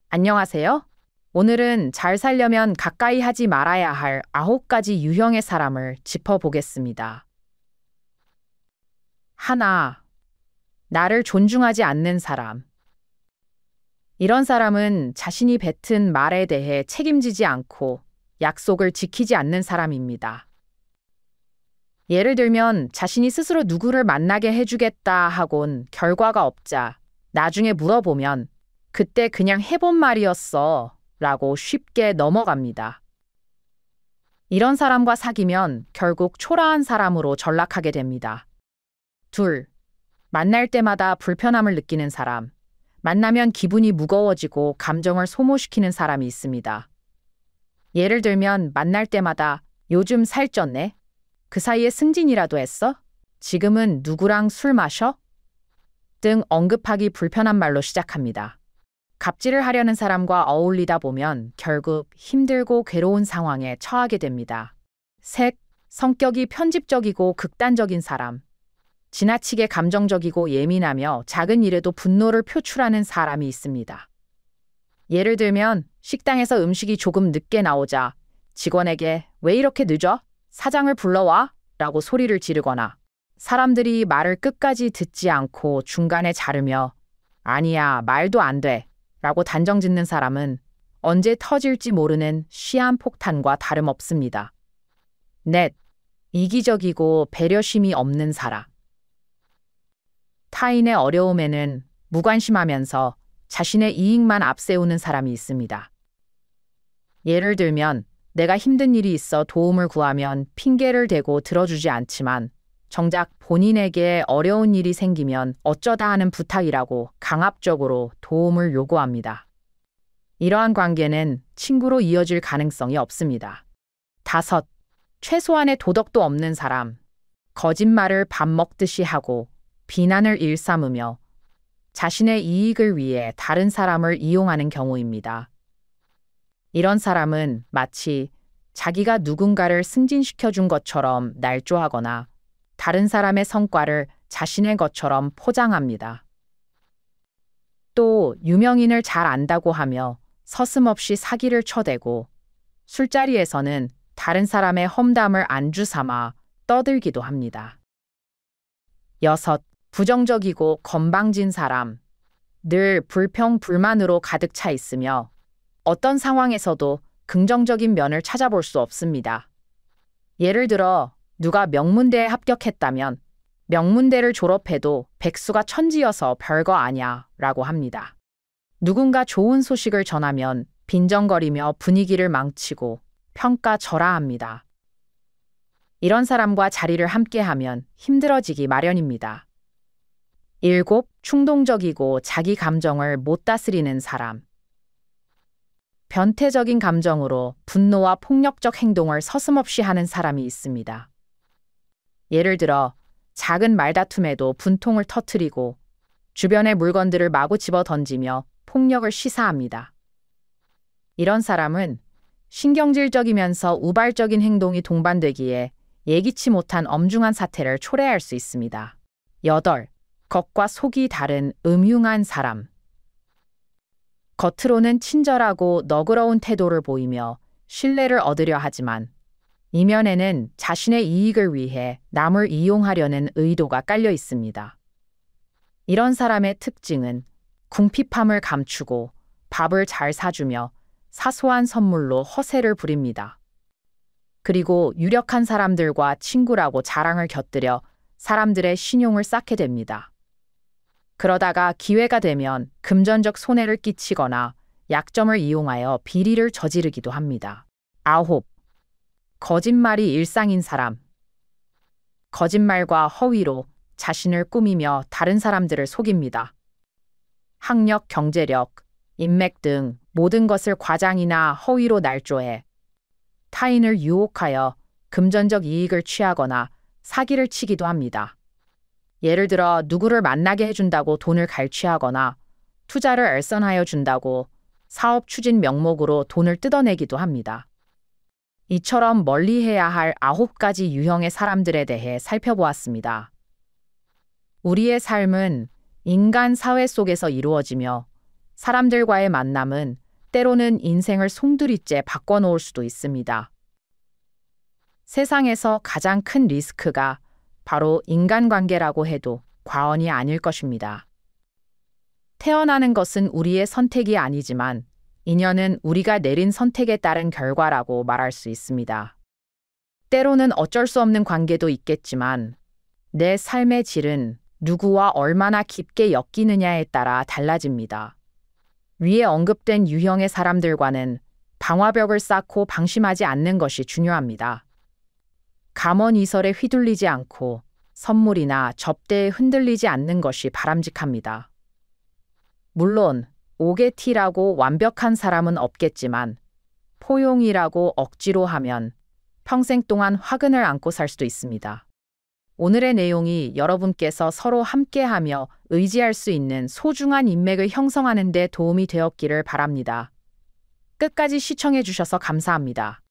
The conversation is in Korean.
안녕하세요. 오늘은 잘 살려면 가까이 하지 말아야 할 9가지 유형의 사람을 짚어보겠습니다. 하나, 나를 존중하지 않는 사람. 이런 사람은 자신이 뱉은 말에 대해 책임지지 않고 약속을 지키지 않는 사람입니다. 예를 들면 자신이 스스로 누구를 만나게 해주겠다 하곤 결과가 없자 나중에 물어보면 그때 그냥 해본 말이었어 라고 쉽게 넘어갑니다. 이런 사람과 사귀면 결국 초라한 사람으로 전락하게 됩니다. 둘, 만날 때마다 불편함을 느끼는 사람. 만나면 기분이 무거워지고 감정을 소모시키는 사람이 있습니다. 예를 들면 만날 때마다 요즘 살쪘네? 그 사이에 승진이라도 했어? 지금은 누구랑 술 마셔? 등 언급하기 불편한 말로 시작합니다. 갑질을 하려는 사람과 어울리다 보면 결국 힘들고 괴로운 상황에 처하게 됩니다. 셋, 성격이 편집적이고 극단적인 사람. 지나치게 감정적이고 예민하며 작은 일에도 분노를 표출하는 사람이 있습니다. 예를 들면 식당에서 음식이 조금 늦게 나오자 직원에게 왜 이렇게 늦어? 사장을 불러와? 라고 소리를 지르거나 사람들이 말을 끝까지 듣지 않고 중간에 자르며 아니야, 말도 안 돼. 라고 단정짓는 사람은 언제 터질지 모르는 시한폭탄과 다름없습니다. 넷, 이기적이고 배려심이 없는 사람. 타인의 어려움에는 무관심하면서 자신의 이익만 앞세우는 사람이 있습니다. 예를 들면 내가 힘든 일이 있어 도움을 구하면 핑계를 대고 들어주지 않지만 정작 본인에게 어려운 일이 생기면 어쩌다 하는 부탁이라고 강압적으로 도움을 요구합니다. 이러한 관계는 친구로 이어질 가능성이 없습니다. 다섯, 최소한의 도덕도 없는 사람. 거짓말을 밥 먹듯이 하고 비난을 일삼으며 자신의 이익을 위해 다른 사람을 이용하는 경우입니다. 이런 사람은 마치 자기가 누군가를 승진시켜준 것처럼 날조하거나 다른 사람의 성과를 자신의 것처럼 포장합니다. 또 유명인을 잘 안다고 하며 서슴없이 사기를 쳐대고 술자리에서는 다른 사람의 험담을 안주 삼아 떠들기도 합니다. 여섯, 부정적이고 건방진 사람. 늘 불평, 불만으로 가득 차 있으며 어떤 상황에서도 긍정적인 면을 찾아볼 수 없습니다. 예를 들어 누가 명문대에 합격했다면 명문대를 졸업해도 백수가 천지여서 별거 아냐 라고 합니다. 누군가 좋은 소식을 전하면 빈정거리며 분위기를 망치고 평가절하합니다. 이런 사람과 자리를 함께하면 힘들어지기 마련입니다. 일곱, 충동적이고 자기 감정을 못 다스리는 사람. 변태적인 감정으로 분노와 폭력적 행동을 서슴없이 하는 사람이 있습니다. 예를 들어 작은 말다툼에도 분통을 터뜨리고 주변의 물건들을 마구 집어 던지며 폭력을 시사합니다. 이런 사람은 신경질적이면서 우발적인 행동이 동반되기에 예기치 못한 엄중한 사태를 초래할 수 있습니다. 여덟, 겉과 속이 다른 음흉한 사람. 겉으로는 친절하고 너그러운 태도를 보이며 신뢰를 얻으려 하지만 이면에는 자신의 이익을 위해 남을 이용하려는 의도가 깔려 있습니다. 이런 사람의 특징은 궁핍함을 감추고 밥을 잘 사주며 사소한 선물로 허세를 부립니다. 그리고 유력한 사람들과 친구라고 자랑을 곁들여 사람들의 신용을 쌓게 됩니다. 그러다가 기회가 되면 금전적 손해를 끼치거나 약점을 이용하여 비리를 저지르기도 합니다. 아홉, 거짓말이 일상인 사람. 거짓말과 허위로 자신을 꾸미며 다른 사람들을 속입니다. 학력, 경제력, 인맥 등 모든 것을 과장이나 허위로 날조해 타인을 유혹하여 금전적 이익을 취하거나 사기를 치기도 합니다. 예를 들어 누구를 만나게 해준다고 돈을 갈취하거나 투자를 알선하여 준다고 사업 추진 명목으로 돈을 뜯어내기도 합니다. 이처럼 멀리해야 할 9가지 유형의 사람들에 대해 살펴보았습니다. 우리의 삶은 인간 사회 속에서 이루어지며 사람들과의 만남은 때로는 인생을 송두리째 바꿔놓을 수도 있습니다. 세상에서 가장 큰 리스크가 바로 인간관계라고 해도 과언이 아닐 것입니다. 태어나는 것은 우리의 선택이 아니지만 인연은 우리가 내린 선택에 따른 결과라고 말할 수 있습니다. 때로는 어쩔 수 없는 관계도 있겠지만 내 삶의 질은 누구와 얼마나 깊게 엮이느냐에 따라 달라집니다. 위에 언급된 유형의 사람들과는 방화벽을 쌓고 방심하지 않는 것이 중요합니다. 감언이설에 휘둘리지 않고 선물이나 접대에 흔들리지 않는 것이 바람직합니다. 물론 오게티라고 완벽한 사람은 없겠지만 포용이라고 억지로 하면 평생 동안 화근을 안고 살 수도 있습니다. 오늘의 내용이 여러분께서 서로 함께하며 의지할 수 있는 소중한 인맥을 형성하는 데 도움이 되었기를 바랍니다. 끝까지 시청해 주셔서 감사합니다.